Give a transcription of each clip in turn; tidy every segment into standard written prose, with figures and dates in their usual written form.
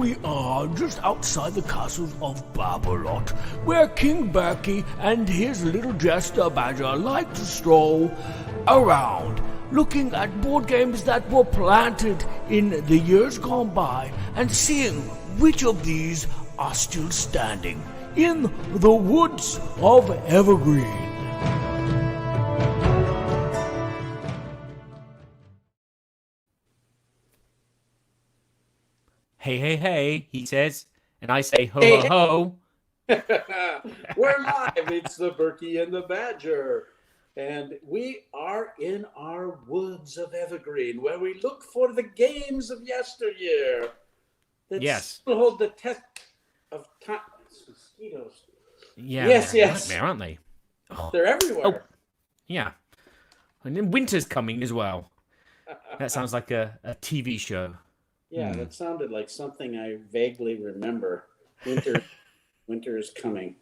we are just outside the castles of Babolat, where King Berkey and his little jester Badger like to stroll around, looking at board games that were planted in the years gone by and seeing which of these are still standing in the Woods of Evergreen. Hey, hey, hey, he says, and I say, ho, Hey, ho, ho. We're live. It's the Berkey and the Badger. And we are in our Woods of Evergreen, where we look for the games of yesteryear that Yes. still hold the test of time. Mosquitoes. Yeah, Yes, they're yes. nightmare, aren't they? Oh, They're everywhere. yeah. And then winter's coming as well. That sounds like a TV show. Yeah, that sounded like something I vaguely remember. Winter is coming.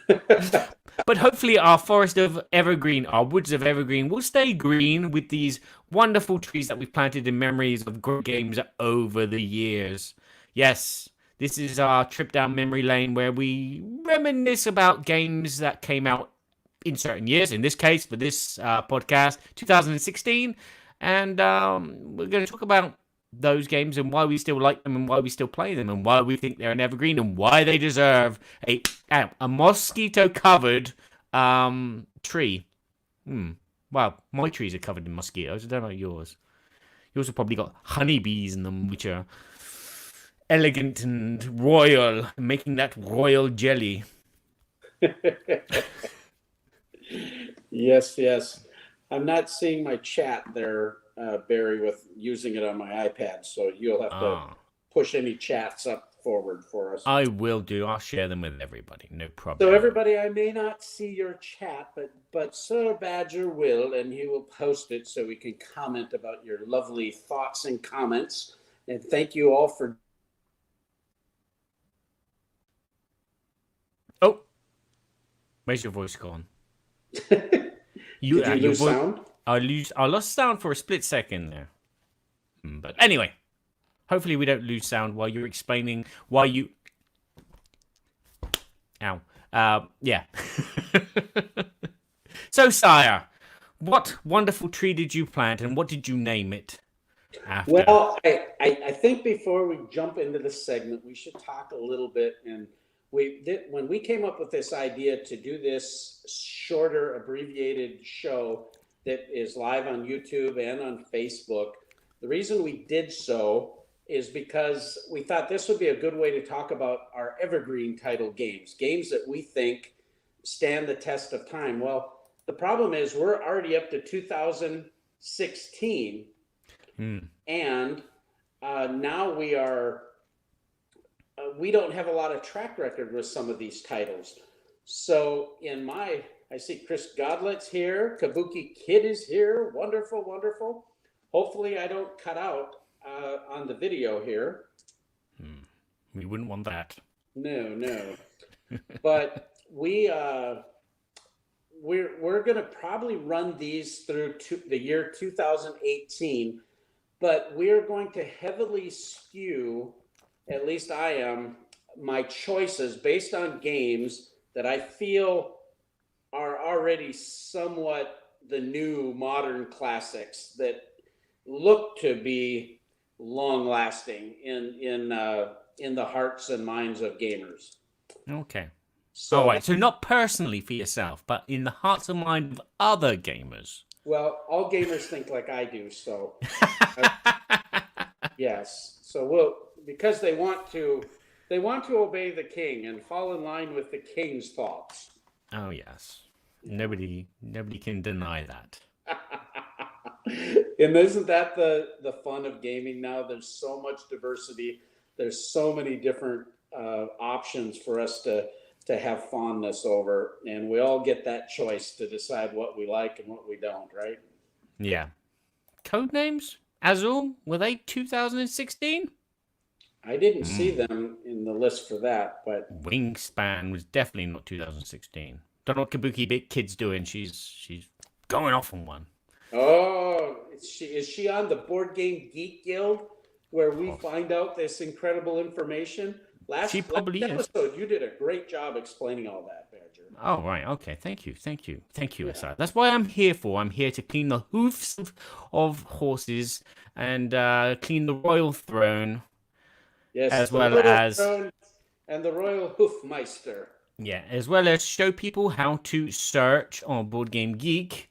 But hopefully our forest of evergreen, our woods of evergreen, will stay green with these wonderful trees that we've planted in memories of great games over the years. Yes, this is our trip down memory lane where we reminisce about games that came out in certain years. In this case, for this podcast, 2016. And we're going to talk about those games and why we still like them and why we still play them and why we think they're an evergreen and why they deserve a mosquito-covered tree. Well, my trees are covered in mosquitoes. I don't know yours. Yours have probably got honeybees in them, which are elegant and royal, making that royal jelly. Yes, yes. I'm not seeing my chat there, Barry, with using it on my iPad. So you'll have to push any chats up forward for us. I will do. I'll share them with everybody. No problem. So everybody, I may not see your chat, but Sir Badger will, and he will post it so we can comment about your lovely thoughts and comments. And thank you all for. Oh, where's your voice gone? Did you lose sound? I lost sound for a split second there. But anyway, hopefully we don't lose sound while you're explaining why you. Ow. Yeah. So, Sire, what wonderful tree did you plant and what did you name it after? Well, I think before we jump into the segment, we should talk a little bit. And when we came up with this idea to do this shorter, abbreviated show that is live on YouTube and on Facebook, the reason we did so is because we thought this would be a good way to talk about our evergreen title games that we think stand the test of time. Well, the problem is we're already up to 2016, and now we don't have a lot of track record with some of these titles. So I see Chris Godlet's here. Kabuki Kid is here. Wonderful, wonderful. Hopefully I don't cut out on the video here. We wouldn't want that. No. But we're going to probably run these through the year 2018, but we're going to heavily skew, at least I am, my choices based on games that I feel are already somewhat the new modern classics that look to be long lasting in the hearts and minds of gamers. Okay. So, all right. So not personally for yourself, but in the hearts and minds of other gamers. Well, all gamers think like I do, so yes. So because they want to obey the king and fall in line with the king's thoughts. Oh yes. Nobody can deny that. And isn't that the fun of gaming now? There's so much diversity. There's so many different options for us to have fondness over, and we all get that choice to decide what we like and what we don't, right? Yeah. Codenames? Azul? Were they 2016? I didn't see them in the list for that, but Wingspan was definitely not 2016. Don't know what Kabuki Kid's doing. She's going off on one. oh, is she on the Board Game Geek Guild where we find out this incredible information. She probably is. episode, you did a great job explaining all that, Badger. Oh, right. Okay. Thank you. Yeah. Asai. That's what I'm here for. I'm here to clean the hoofs of horses and clean the royal throne. Yes, as the well Royal as Throne and the Royal Hoofmeister. yeah, as well as show people how to search on Board Game Geek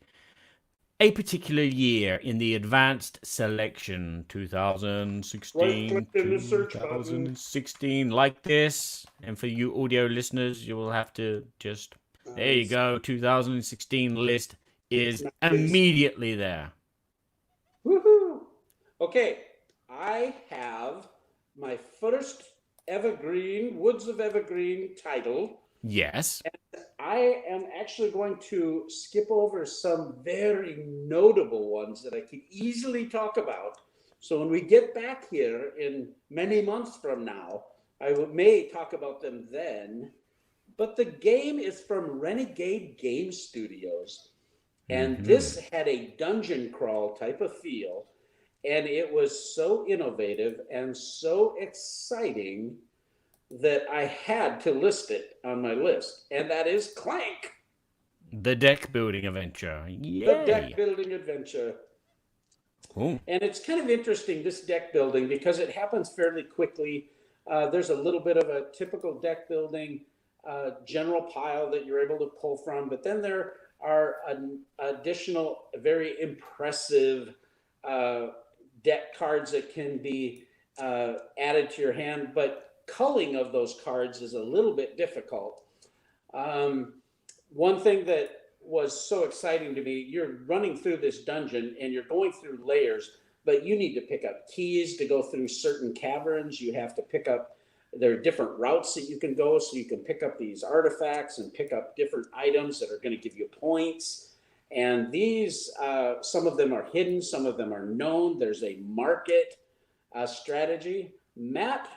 a particular year in the advanced selection 2016 Right-click in the search button. 2016 like this. And for you audio listeners, you will have to just there you go. 2016 list is immediately there. Woohoo! Okay, I have my first Evergreen, Woods of Evergreen title. Yes. And I am actually going to skip over some very notable ones that I could easily talk about. So when we get back here in many months from now, I may talk about them then. But the game is from Renegade Game Studios. And this had a dungeon crawl type of feel. And it was so innovative and so exciting that I had to list it on my list. And that is Clank. The deck building adventure. Yay. The deck building adventure. Cool. And it's kind of interesting, this deck building, because it happens fairly quickly. There's a little bit of a typical deck building general pile that you're able to pull from. But then there are additional very impressive deck cards that can be added to your hand, but culling of those cards is a little bit difficult. One thing that was so exciting to me, you're running through this dungeon and you're going through layers, but you need to pick up keys to go through certain caverns. You have to pick up, there are different routes that you can go, so you can pick up these artifacts and pick up different items that are going to give you points. And these, some of them are hidden, some of them are known. There's a market strategy. Matt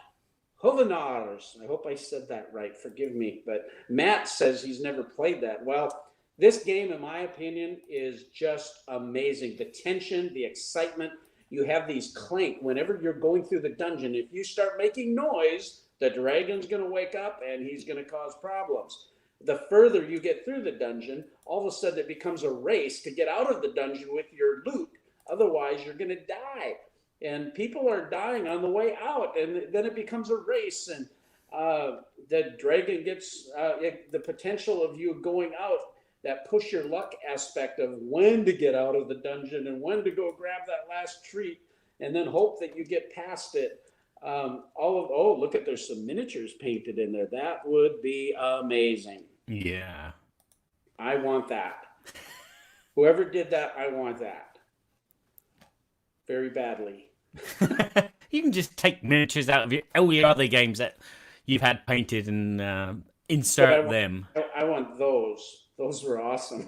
Hovenars, I hope I said that right, forgive me, but Matt says he's never played that. Well, this game, in my opinion, is just amazing. The tension, the excitement. You have these clank. Whenever you're going through the dungeon, if you start making noise, the dragon's going to wake up and he's going to cause problems. The further you get through the dungeon, all of a sudden it becomes a race to get out of the dungeon with your loot. Otherwise, you're going to die. And people are dying on the way out. And then it becomes a race. And the dragon gets the potential of you going out, that push your luck aspect of when to get out of the dungeon and when to go grab that last treat and then hope that you get past it. Look at, there's some miniatures painted in there. That would be amazing. Yeah. I want that. Whoever did that, I want that. Very badly. You can just take miniatures out of all your other games that you've had painted and insert them. I want those. Those were awesome.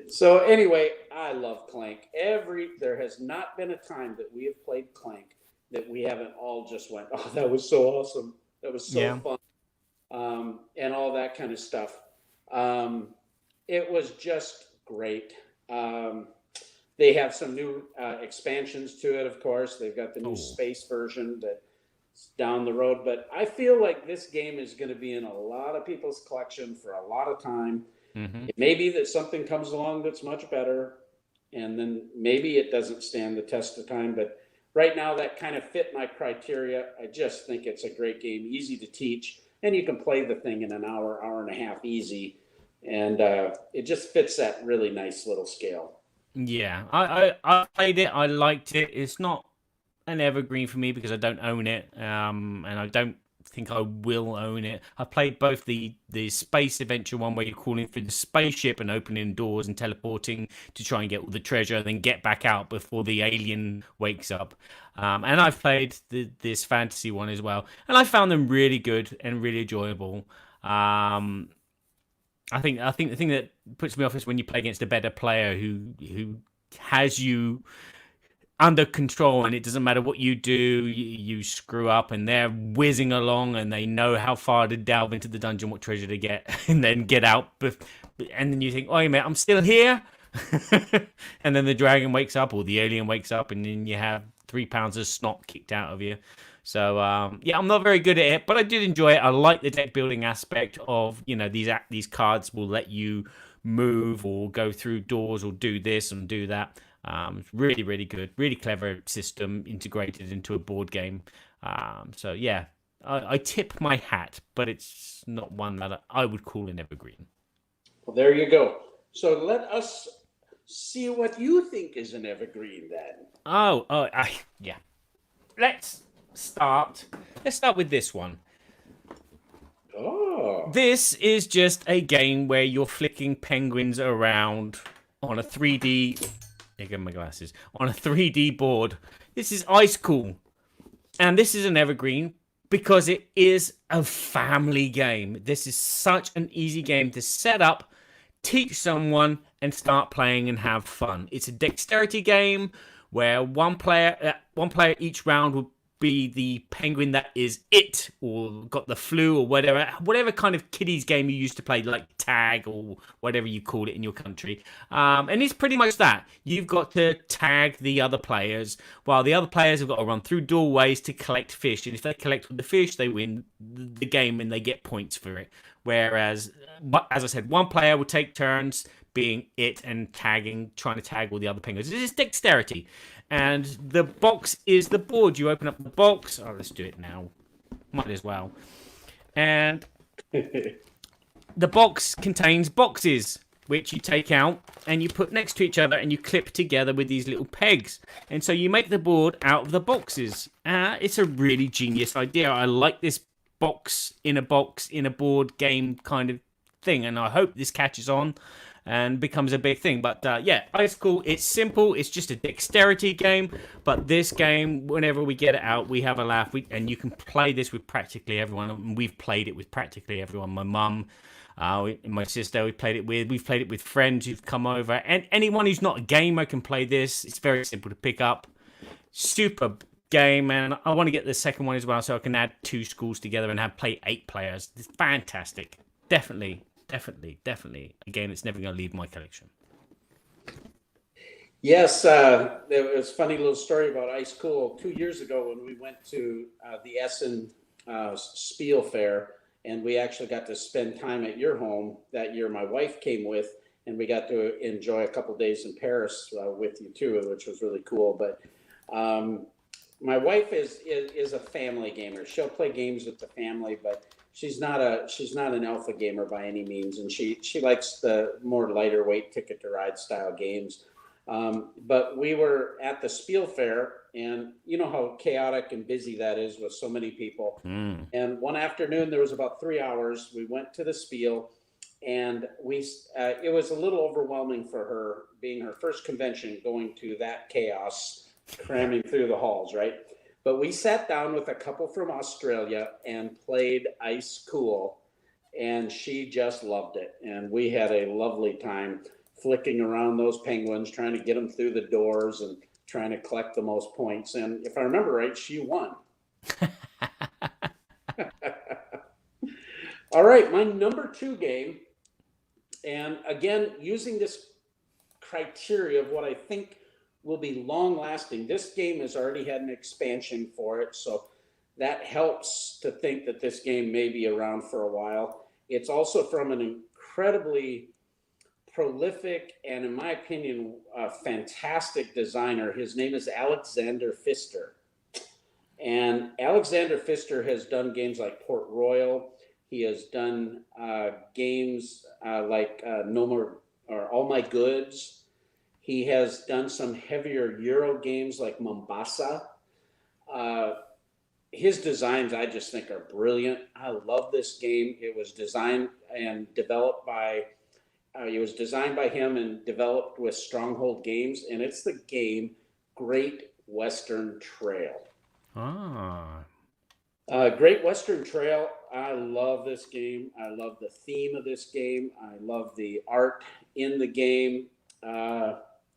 So anyway, I love Clank. There has not been a time that we have played Clank that we haven't all just went, oh, that was so awesome. That was so fun. And all that kind of stuff. It was just great. They have some new expansions to it, of course. They've got the new space version that's down the road. But I feel like this game is going to be in a lot of people's collection for a lot of time. It may be that something comes along that's much better, and then maybe it doesn't stand the test of time. But right now, that kind of fit my criteria. I just think it's a great game, easy to teach, and you can play the thing in an hour, hour and a half easy. And it just fits that really nice little scale. Yeah, I played it. I liked it. It's not an evergreen for me because I don't own it, and I don't think I will own it. I played both the space adventure one where you're crawling through the spaceship and opening doors and teleporting to try and get all the treasure, and then get back out before the alien wakes up. And I've played this fantasy one as well, and I found them really good and really enjoyable. I think the thing that puts me off is when you play against a better player who has you under control, and it doesn't matter what you do, you screw up, and they're whizzing along, and they know how far to delve into the dungeon, what treasure to get, and then get out. And then you think, oh, mate, I'm still here. And then the dragon wakes up or the alien wakes up, and then you have 3 pounds of snot kicked out of you. So yeah, I'm not very good at it, but I did enjoy it. I like the deck building aspect of, these cards will let you move or go through doors or do this and do that. It's really, really good, really clever system integrated into a board game. So yeah, I tip my hat, but it's not one that I would call an evergreen. Well, there you go. So let us see what you think is an evergreen then. Yeah. Let's start. Let's start with this one. Oh. This is just a game where you're flicking penguins around on a 3D. There go my glasses. On a 3D board. This is ice cool. And this is an evergreen because it is a family game. This is such an easy game to set up, teach someone, and start playing and have fun. It's a dexterity game where one player each round will be the penguin that is it, or got the flu, or whatever kind of kiddies game you used to play, like tag or whatever you call it in your country. And it's pretty much that. You've got to tag the other players, while the other players have got to run through doorways to collect fish. And if they collect the fish, they win the game and they get points for it. Whereas, as I said, one player will take turns being it and trying to tag all the other penguins. This is dexterity. And the box is the board. You open up the box. Oh, let's do it now. Might as well. And the box contains boxes, which you take out and you put next to each other and you clip together with these little pegs. And so you make the board out of the boxes. It's a really genius idea. I like this box in a board game kind of thing. And I hope this catches on and becomes a big thing. But yeah, ice cool. It's simple. It's just a dexterity game. But this game, whenever we get it out, we have a laugh. And you can play this with practically everyone. And we've played it with practically everyone. My mum, my sister, we've played it with friends who've come over. And anyone who's not a gamer can play this. It's very simple to pick up. Super game. And I want to get the second one as well, so I can add 2 schools together and play 8 players. It's fantastic. Definitely a game that's never going to leave my collection. Yes, there was a funny little story about Ice Cool 2 years ago when we went to the Essen Spiel Fair, and we actually got to spend time at your home that year. My wife came with, and we got to enjoy a couple days in Paris with you too, which was really cool. But my wife is a family gamer. She'll play games with the family, but she's not an alpha gamer by any means, and she likes the more lighter weight Ticket to Ride style games. But we were at the Spiel Fair, and you know how chaotic and busy that is with so many people. And one afternoon, there was about 3 hours. We went to the Spiel, and it was a little overwhelming for her, being her first convention, going to that chaos, cramming through the halls, right? But we sat down with a couple from Australia and played Ice Cool, and she just loved it. And we had a lovely time flicking around those penguins, trying to get them through the doors and trying to collect the most points. And if I remember right, she won. All right, my number 2 game. And again, using this criteria of what I think will be long lasting. This game has already had an expansion for it, so that helps to think that this game may be around for a while. It's also from an incredibly prolific and, in my opinion, a fantastic designer. His name is Alexander Pfister. And Alexander Pfister has done games like Port Royal. He has done games like No More or All My Goods. He has done some heavier Euro games like Mombasa. His designs, I just think, are brilliant. I love this game. It was designed and developed by him and developed with Stronghold Games, and it's the game Great Western Trail. Great Western Trail. I love this game. I love the theme of this game. I love the art in the game.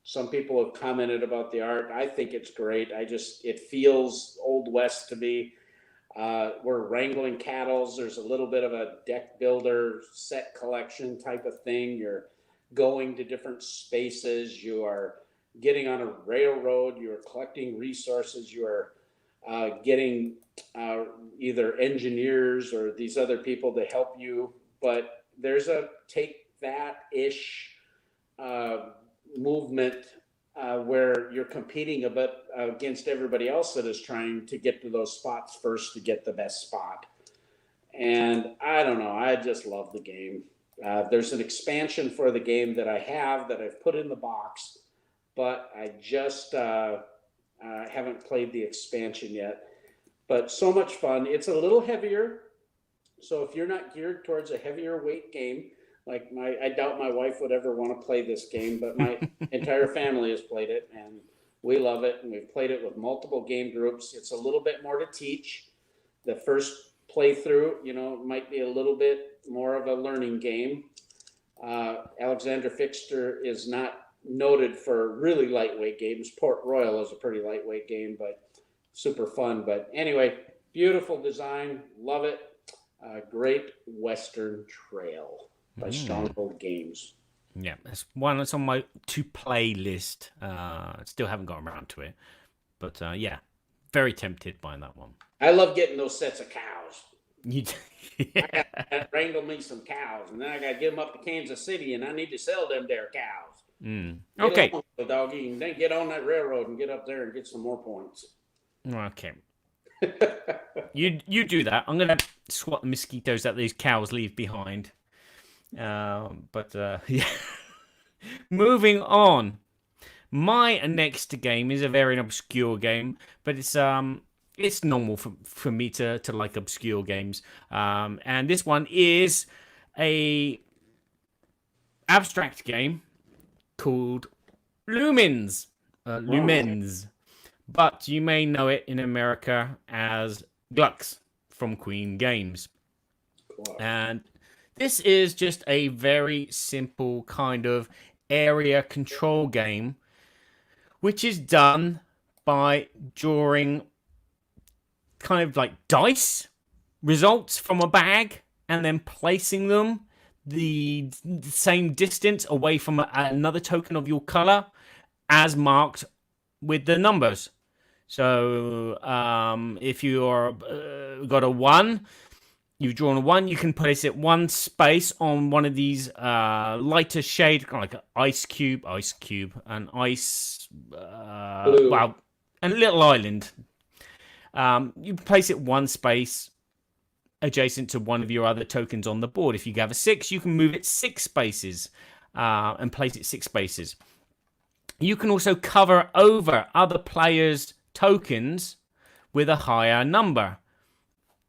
Some people have commented about the art. I think it's great. It feels Old West to me. We're wrangling cattle. There's a little bit of a deck builder set collection type of thing. You're going to different spaces. You are getting on a railroad. You are collecting resources. You are getting either engineers or these other people to help you. But there's a take that-ish movement where you're competing a bit against everybody else that is trying to get to those spots first to get the best spot. And I don't know, I just love the game. There's an expansion for the game that I have that I've put in the box, but I just haven't played the expansion yet. But so much fun. It's a little heavier. So if you're not geared towards a heavier weight game, like I doubt my wife would ever want to play this game, but my entire family has played it and we love it. And we've played it with multiple game groups. It's a little bit more to teach. The first playthrough, you know, might be a little bit more of a learning game. Alexander Fixter is not noted for really lightweight games. Port Royal is a pretty lightweight game, but super fun. But anyway, beautiful design. Love it. Great Western Trail by Stronghold Games. Yeah, that's one that's on my to-play list. Still haven't gotten around to it. But yeah, very tempted by that one. I love getting those sets of cows. Yeah. I got to wrangle me some cows, and then I got to get them up to Kansas City, and I need to sell them there cows. Okay. Get on, doggy, and then get on that railroad and get up there and get some more points. Okay. You do that. I'm gonna swat the mosquitoes that these cows leave behind. Yeah. Moving on. My next game is a very obscure game, but it's normal for me to like obscure games. And this one is a abstract game called Lumens. Lumens. But you may know it in America as Glucks from Queen Games. Cool. And this is just a very simple kind of area control game, which is done by drawing kind of like dice results from a bag and then placing them the same distance away from another token of your color as marked with the numbers. So if you're got a 1, you've drawn a 1, you can place it one space on one of these lighter shade, kind of like an ice cube, an ice, well, and a little island. You place it one space adjacent to one of your other tokens on the board. If you have a 6, you can move it 6 spaces and place it 6 spaces. You can also cover over other players' tokens with a higher number.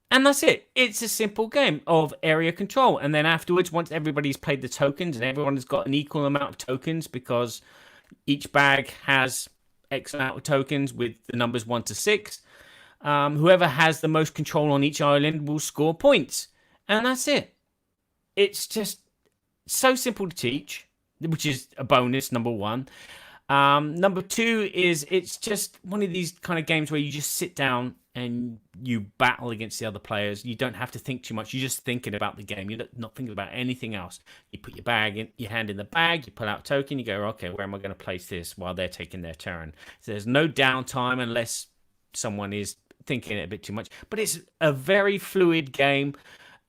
And that's it. It's a simple game of area control. And then afterwards, once everybody's played the tokens and everyone has got an equal amount of tokens because each bag has X amount of tokens with the numbers 1 to 6, whoever has the most control on each island will score points. And that's it. It's just so simple to teach, which is a bonus, number 1. Number 2 is it's just one of these kind of games where you just sit down and you battle against the other players. You don't have to think too much. You're just thinking about the game. You're not thinking about anything else. You put your hand in the bag, you pull out a token, you go, okay, where am I going to place this while they're taking their turn? So there's no downtime unless someone is thinking it a bit too much. But it's a very fluid game,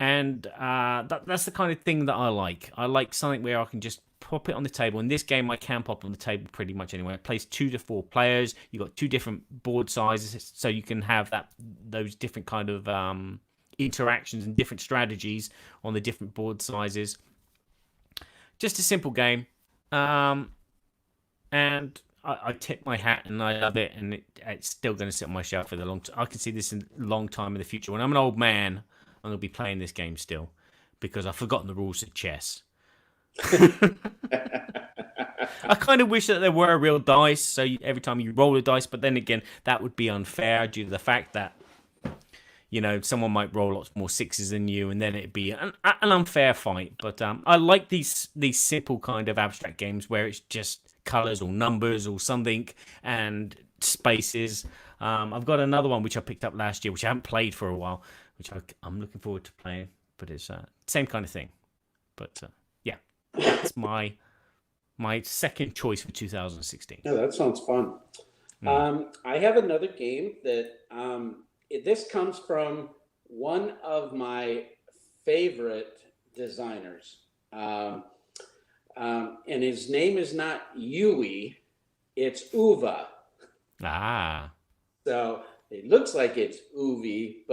and that's the kind of thing that I like. I like something where I can just pop it on the table. In this game, I can pop on the table pretty much anywhere. It plays 2 to 4 players. You've got 2 different board sizes, so you can have those different kind of interactions and different strategies on the different board sizes. Just a simple game. And I tip my hat and I love it, and it's still going to sit on my shelf for the long time. I can see this in a long time in the future. When I'm an old man, I'm going to be playing this game still because I've forgotten the rules of chess. I kind of wish that there were real dice, so every time you roll a dice, but then again, that would be unfair due to the fact that, you know, someone might roll lots more 6s than you, and then it'd be an unfair fight. But I like these simple kind of abstract games where it's just colors or numbers or something and spaces. I've got another one which I picked up last year, which I haven't played for a while, which I'm looking forward to playing, but it's same kind of thing. But yeah, that's my my second choice for 2016. Yeah, that sounds fun. I have another game that this comes from one of my favorite designers. And his name is not Yui, it's Uva. Ah. So it looks like it's Uvi,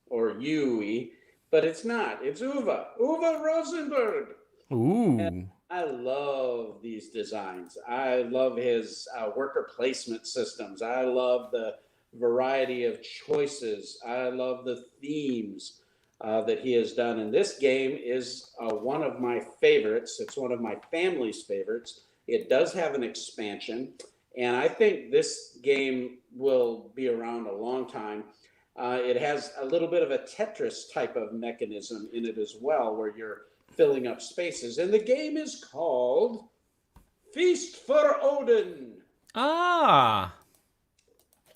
or Yui, but it's not. It's Uva. Uva Rosenberg. Ooh. And I love these designs. I love his worker placement systems. I love the variety of choices. I love the themes that he has done. And this game is one of my favorites. It's one of my family's favorites. It does have an expansion. And I think this game will be around a long time. It has a little bit of a Tetris type of mechanism in it as well, where you're filling up spaces. And the game is called Feast for Odin. Ah.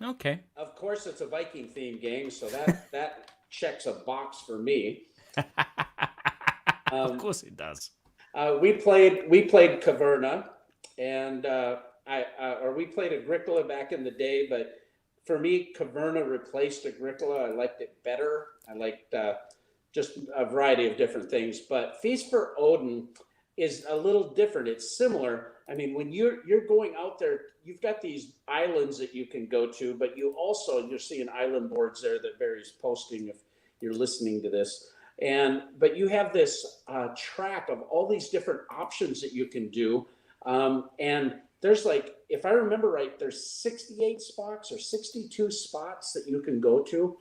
Okay. Of course, it's a Viking themed game, so that checks a box for me. Of course it does. We played Caverna, and we played Agricola back in the day, but for me, Caverna replaced Agricola. I liked it better. I liked just a variety of different things. But Feast for Odin is a little different. It's similar. I mean, when you're going out there, you've got these islands that you can go to, but you're seeing island boards there that Barry's posting if you're listening to this. But you have this track of all these different options that you can do. And there's like, if I remember right, there's 68 spots or 62 spots that you can go to.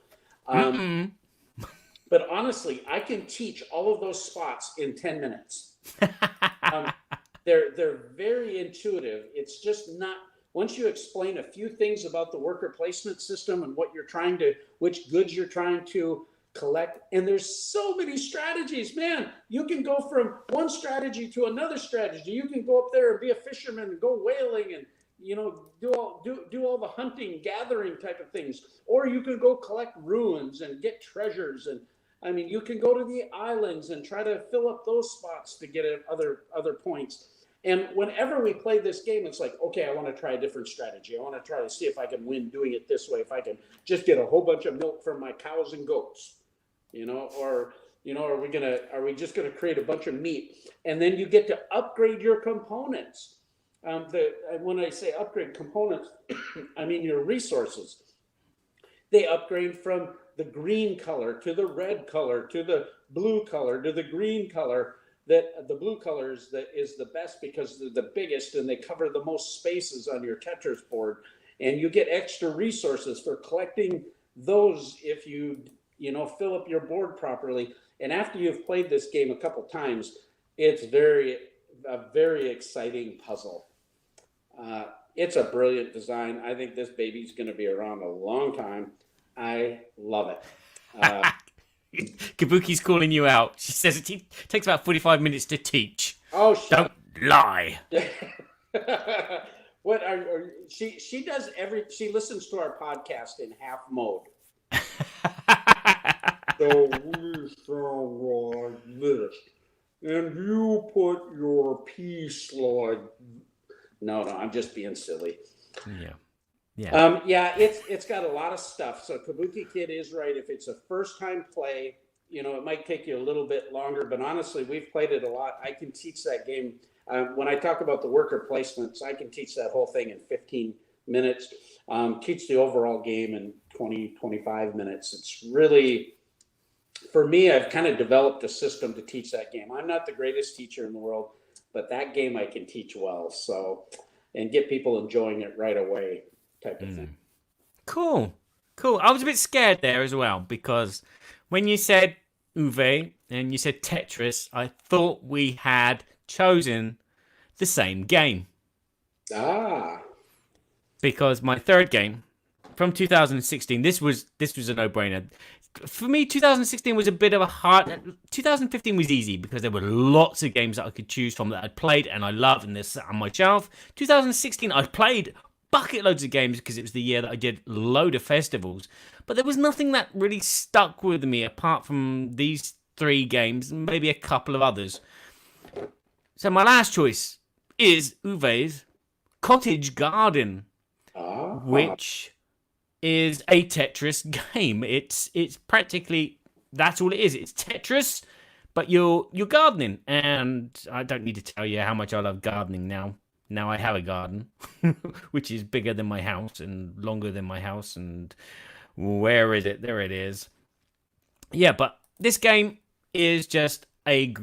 But honestly, I can teach all of those spots in 10 minutes. They're very intuitive. It's just not, once you explain a few things about the worker placement system and which goods you're trying to collect, and there's so many strategies, man. You can go from one strategy to another strategy. You can go up there and be a fisherman and go whaling and do all the hunting, gathering type of things, or you can go collect ruins and get treasures. And I mean, you can go to the islands and try to fill up those spots to get at other points. And whenever we play this game, it's like, okay, I want to try a different strategy. I want to try to see if I can win doing it this way. If I can just get a whole bunch of milk from my cows and goats, are we just gonna create a bunch of meat? And then you get to upgrade your components. When I say upgrade components, I mean your resources. They upgrade from the green color to the red color to the blue color to the green color. That the blue color is the best because they're the biggest and they cover the most spaces on your Tetris board. And you get extra resources for collecting those if you fill up your board properly. And after you've played this game a couple times, it's a very exciting puzzle. It's a brilliant design. I think this baby's going to be around a long time. I love it. Kabuki's calling you out. She says it takes about 45 minutes to teach. Oh, don't lie. What she does she listens to our podcast in half mode. So we sound like this, and you put your piece like. No, I'm just being silly. Yeah. It's got a lot of stuff. So Kabuki Kid is right. If it's a first time play, it might take you a little bit longer, but honestly, we've played it a lot. I can teach that game. When I talk about the worker placements, I can teach that whole thing in 15 minutes, teach the overall game in 20, 25 minutes. It's really, for me, I've kind of developed a system to teach that game. I'm not the greatest teacher in the world, but that game I can teach well. So, and get people enjoying it right away type of thing. Cool. I was a bit scared there as well because when you said Uwe and you said Tetris, I thought we had chosen the same game. Because my third game from 2016, this was a no-brainer. For me, 2016 was a bit of a hard. 2015 was easy because there were lots of games that I could choose from that I'd played and I loved and they're sat on my shelf. 2016, I played bucket loads of games because it was the year that I did a load of festivals. But there was nothing that really stuck with me apart from these 3 games and maybe a couple of others. So my last choice is Uwe's Cottage Garden, Ah, which is a Tetris game. It's practically that's all it is. It's Tetris, but you're gardening, and I don't need to tell you how much I love gardening now. Now I have a garden, which is bigger than my house and longer than my house. And where is it? There it is. Yeah, but this game is just a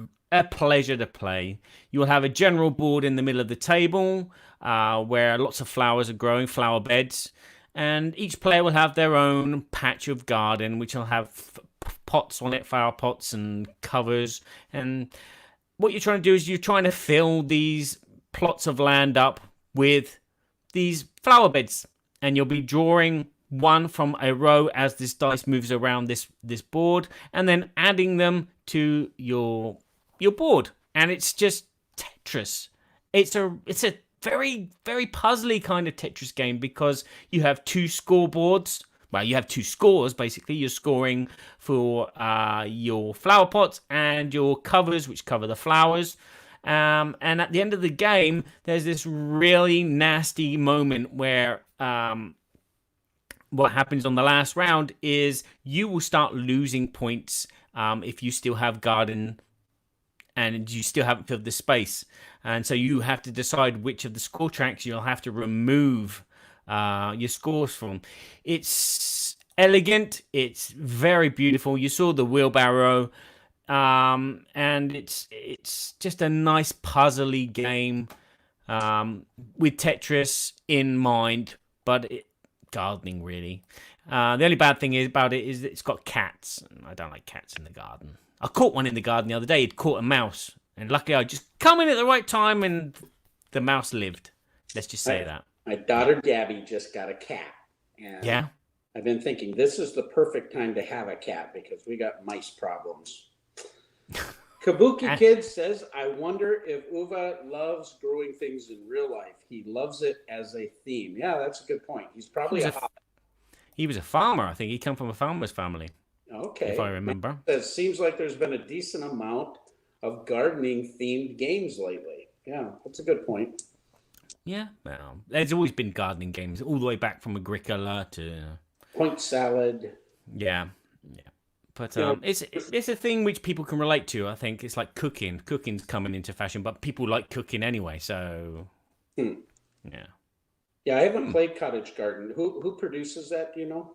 pleasure to play. You'll have a general board in the middle of the table where lots of flowers are growing, flower beds, and each player will have their own patch of garden, which will have pots on it, flower pots and covers. And what you're trying to do is you're trying to fill these plots of land up with these flower beds, and you'll be drawing one from a row as this dice moves around this board, and then adding them to your board. And it's just Tetris. It's a very very puzzly kind of Tetris game because you have two scoreboards. Well, you have two scores basically. You're scoring for your flower pots and your covers, which cover the flowers. And at the end of the game, there's this really nasty moment where what happens on the last round is you will start losing points if you still have garden and you still haven't filled the space. And so you have to decide which of the score tracks you'll have to remove your scores from. It's elegant. It's very beautiful. You saw the wheelbarrow. And it's just a nice puzzly game with Tetris in mind, but gardening really. The only bad thing about it is that it's got cats, and I don't like cats in the garden. I caught one in the garden the other day. It caught a mouse, and luckily I just come in at the right time, and the mouse lived. Let's just say that. my daughter Gabby just got a cat, and Yeah. I've been thinking this is the perfect time to have a cat because we got mice problems. Kabuki Kid says, I wonder if Uwe loves growing things in real life. He loves it as a theme. Yeah, that's a good point. He's probably He was a farmer. I think he come from a farmer's family. Okay. If I remember. It seems like there's been a decent amount of gardening themed games lately. Yeah, that's a good point. Yeah, well, there's always been gardening games all the way back from Agricola to Point salad. yeah. But it's a thing which people can relate to. I think it's like cooking. Cooking's coming into fashion, but people like cooking anyway. So yeah. Yeah, I haven't played Cottage Garden. Who produces that? Do you know?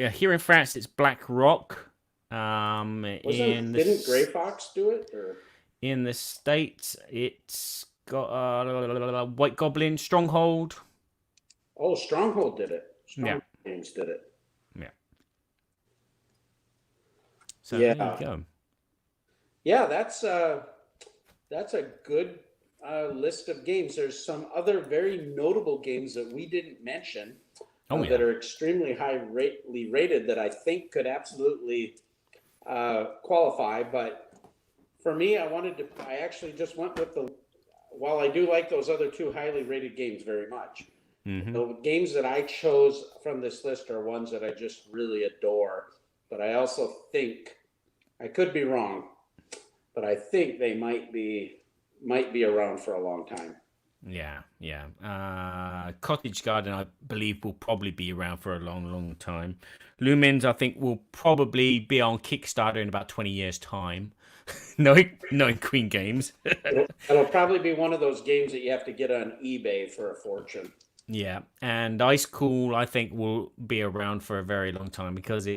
Here in France, it's Black Rock. Didn't Grey Fox do it? Or? In the States, it's got White Goblin, Stronghold. Oh, Stronghold did it. Stronghold Games did it. Yeah. So there you go. Yeah, that's a good list of games. There's some other very notable games that we didn't mention that are extremely highly rated that I think could absolutely qualify. But for me, I actually just went with while I do like those other two highly rated games very much, the games that I chose from this list are ones that I just really adore. But I also think, I could be wrong, but I think they might be around for a long time. Yeah. Cottage Garden, I believe, will probably be around for a long, long time. Lumens, I think, will probably be on Kickstarter in about 20 years' time. knowing Queen Games. It'll probably be one of those games that you have to get on eBay for a fortune. Yeah, and Ice Cool, I think, will be around for a very long time because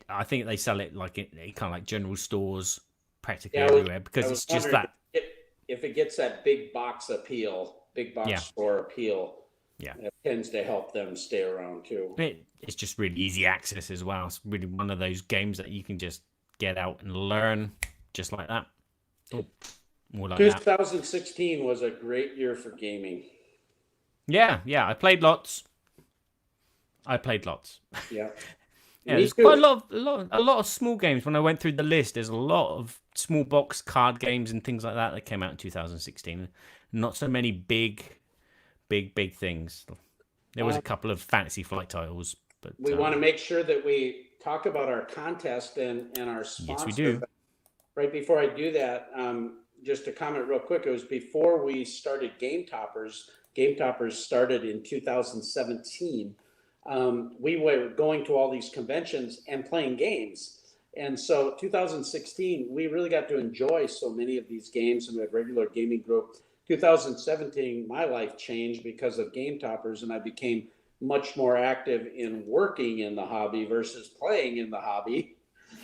I think they sell it like kind of like general stores practically everywhere because it's just that. If it gets that big box store appeal, it tends to help them stay around too. It's just really easy access as well. It's really one of those games that you can just get out and learn just like that. More like 2016 was a great year for gaming. Yeah, I played lots. Yeah. Yeah, there's quite a lot of small games. When I went through the list, there's a lot of small box card games and things like that came out in 2016. Not so many big things. There was a couple of Fantasy Flight titles, but we want to make sure that we talk about our contest and our sponsor. Yes, we do. Right before I do that, just to comment real quick, it was before we started Game Toppers. Game Toppers started in 2017. We were going to all these conventions and playing games. And so 2016, we really got to enjoy so many of these games, and we had regular gaming group. 2017, my life changed because of Game Toppers, and I became much more active in working in the hobby versus playing in the hobby.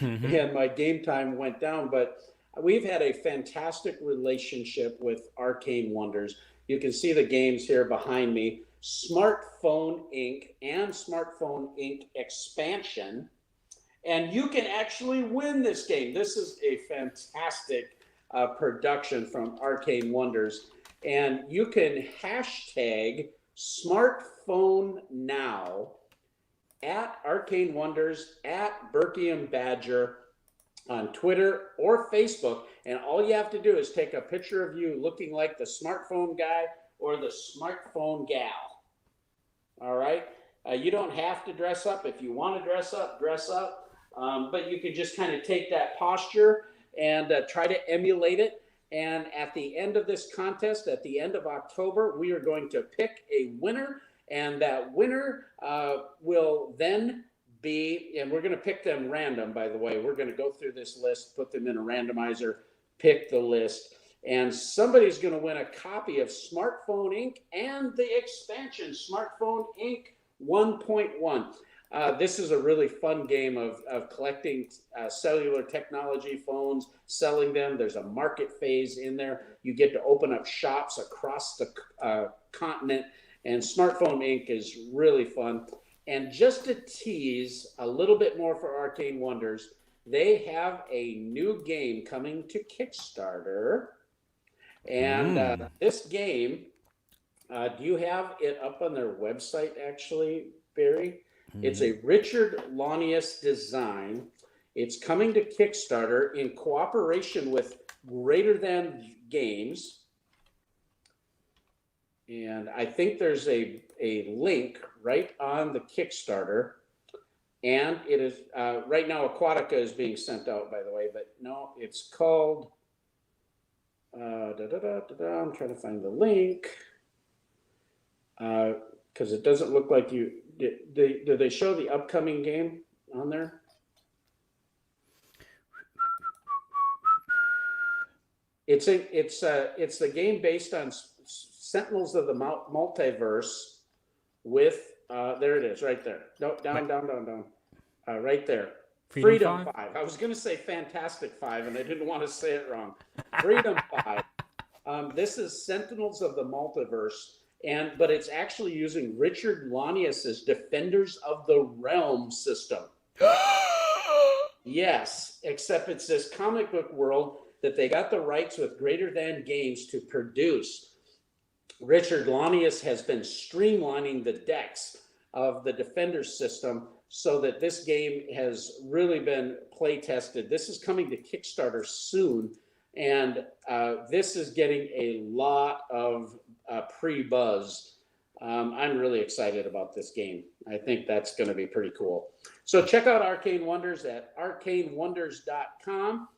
Mm-hmm. And my game time went down, but we've had a fantastic relationship with Arcane Wonders. You can see the games here behind me, Smartphone Inc. and Smartphone Inc. Expansion. And you can actually win this game. This is a fantastic production from Arcane Wonders. And you can hashtag Smartphone Now at Arcane Wonders, at Berkey and Badger on Twitter or Facebook. And all you have to do is take a picture of you looking like the smartphone guy or the smartphone gal. All right? You don't have to dress up. If you want to dress up, dress up. But you can just kind of take that posture and try to emulate it. And at the end of this contest, at the end of October, we are going to pick a winner. And that winner will then be, and we're going to pick them random, by the way. We're going to go through this list, put them in a randomizer, pick the list. And somebody's going to win a copy of Smartphone Inc. and the expansion, Smartphone Inc. 1.1. This is a really fun game of collecting cellular technology phones, selling them. There's a market phase in there. You get to open up shops across the continent, and Smartphone Inc. is really fun. And just to tease a little bit more for Arcane Wonders, they have a new game coming to Kickstarter. And this game, do you have it up on their website, actually, Barry? It's a Richard Launius design. It's coming to Kickstarter in cooperation with Greater Than Games. And I think there's a link right on the Kickstarter. And it is, right now, Aquatica is being sent out, by the way. But no, it's called, I'm trying to find the link. Because it doesn't look like you... Do they show the upcoming game on there? It's the game based on Sentinels of the Multiverse with there it is right there. No, down. Right there. Freedom 5. I was going to say Fantastic 5, and I didn't want to say it wrong. Freedom 5. This is Sentinels of the Multiverse. But it's actually using Richard Launius's Defenders of the Realm system. Yes, except it's this comic book world that they got the rights with Greater Than Games to produce. Richard Launius has been streamlining the decks of the Defenders system so that this game has really been play tested. This is coming to Kickstarter soon. And this is getting a lot of pre-buzz. I'm really excited about this game. I think that's going to be pretty cool. So check out Arcane Wonders at arcanewonders.com.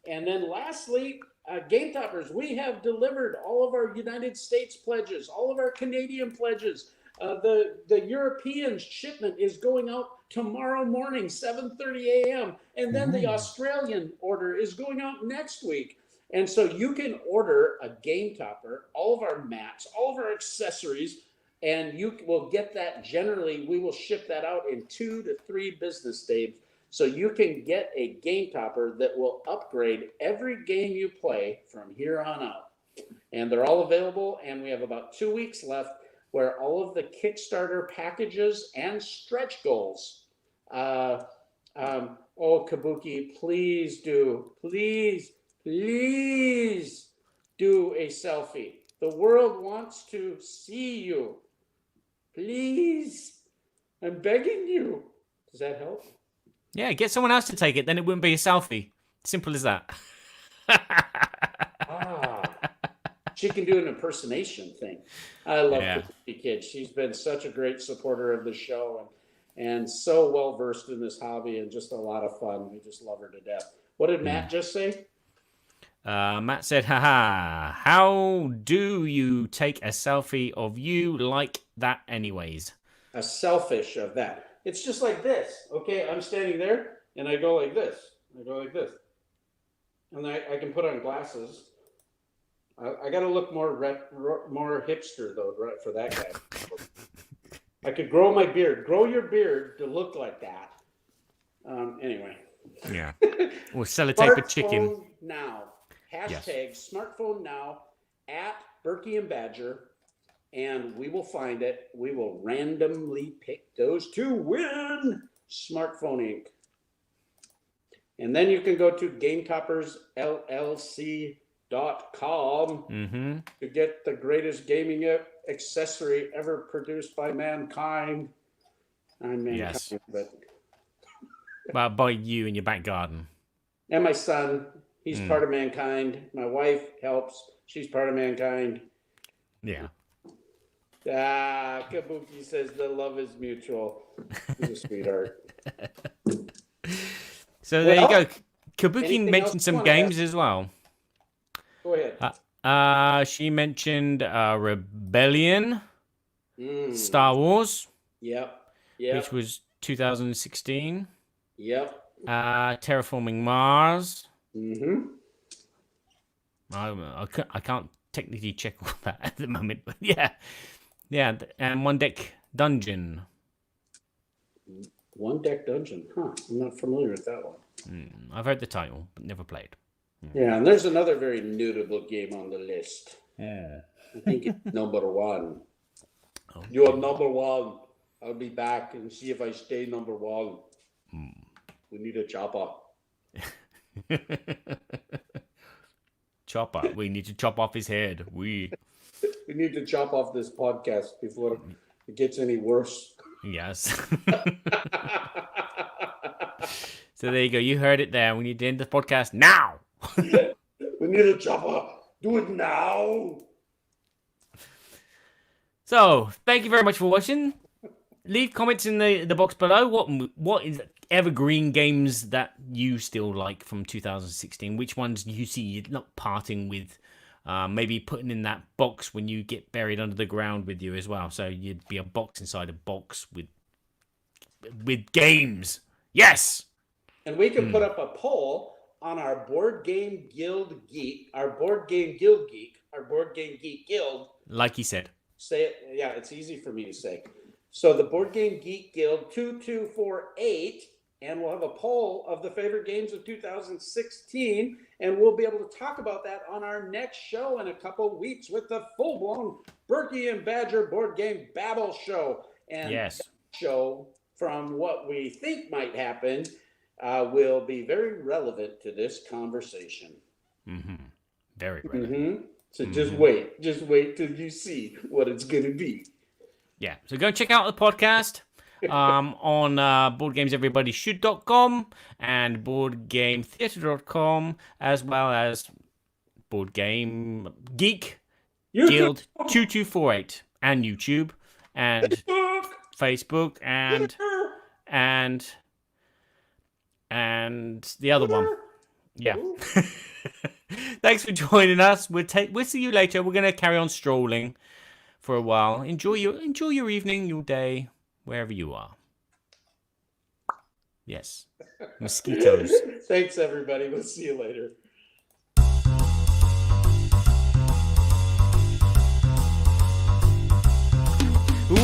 And then lastly, Game Toppers, we have delivered all of our United States pledges, all of our Canadian pledges. The European shipment is going out tomorrow morning, 7:30 a.m. And then the Australian order is going out next week. And so you can order a Game Topper, all of our mats, all of our accessories, and you will get that. Generally, we will ship that out in 2 to 3 business days. So you can get a Game Topper that will upgrade every game you play from here on out. And they're all available, and we have about 2 weeks left where all of the Kickstarter packages and stretch goals. Kabuki, please do a selfie. The world wants to see you. Please. I'm begging you. Does that help? Yeah, get someone else to take it, then it wouldn't be a selfie. Simple as that. She can do an impersonation thing. I love Kabuki Kid. She's been such a great supporter of the show and so well versed in this hobby and just a lot of fun. We just love her to death. What did Matt just say? Matt said, haha, how do you take a selfie of you like that anyways? A selfish of that. It's just like this. Okay, I'm standing there and I go like this. I go like this. And I can put on glasses. I got to look more hipster though, right, for that guy. I could grow my beard. Grow your beard to look like that. Anyway. Yeah. Or sellotape a chicken. Smartphone now. Hashtag smartphone now at Berkey and Badger. And we will find it. We will randomly pick those to win Smartphone Inc. And then you can go to GameToppersLLC.com to get the greatest gaming accessory ever produced by mankind. I'm mankind, but by you in your back garden. And my son, he's part of mankind. My wife helps. She's part of mankind. Yeah. Kabuki says the love is mutual. He's a sweetheart. So there you go. Kabuki mentioned some games as well. Go ahead. She mentioned Rebellion, Star Wars. Yep. Which was 2016. Yep. Terraforming Mars. I can't technically check all that at the moment, but yeah, and One Deck Dungeon. One Deck Dungeon, huh? I'm not familiar with that one. I've heard the title, but never played. Yeah, and there's another very notable game on the list. Yeah. I think it's number one. Okay. You're number one. I'll be back and see if I stay number one. We need a chopper. Chopper. We need to chop off his head. We need to chop off this podcast before it gets any worse. Yes. So there you go. You heard it there. We need to end the podcast now. We need a chopper. Do it now. So thank you very much for watching. Leave comments in the box below. What is evergreen games that you still like from 2016? Which ones you see you're not parting with? Maybe putting in that box when you get buried under the ground with you as well. So you'd be a box inside a box with games. Yes. And we can put up a poll on our Board Game Guild Geek, our Board Game Geek Guild. Like he said. Say it. Yeah, it's easy for me to say. So the Board Game Geek Guild 2248, and we'll have a poll of the favorite games of 2016, and we'll be able to talk about that on our next show in a couple weeks with the full-blown Berkey and Badger Board Game Babble Show. And that show, from what we think might happen, will be very relevant to this conversation. Very relevant. So just wait till you see what it's going to be. Yeah, so go check out the podcast on BoardGamesEverybodyShould.com and BoardGameTheatre.com, as well as Board Game Geek Guild 2248 and YouTube and Facebook and the other one. Yeah. Thanks for joining us. We'll see you later. We're gonna carry on strolling for a while. Enjoy your evening, your day, wherever you are. Yes. Mosquitoes. Thanks, everybody. We'll see you later.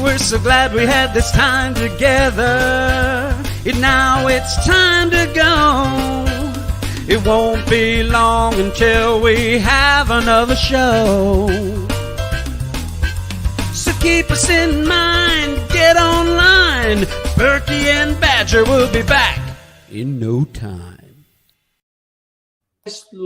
We're so glad we had this time together. Now it's time to go. It won't be long until we have another show. So keep us in mind, get online. Berkey and Badger will be back in no time.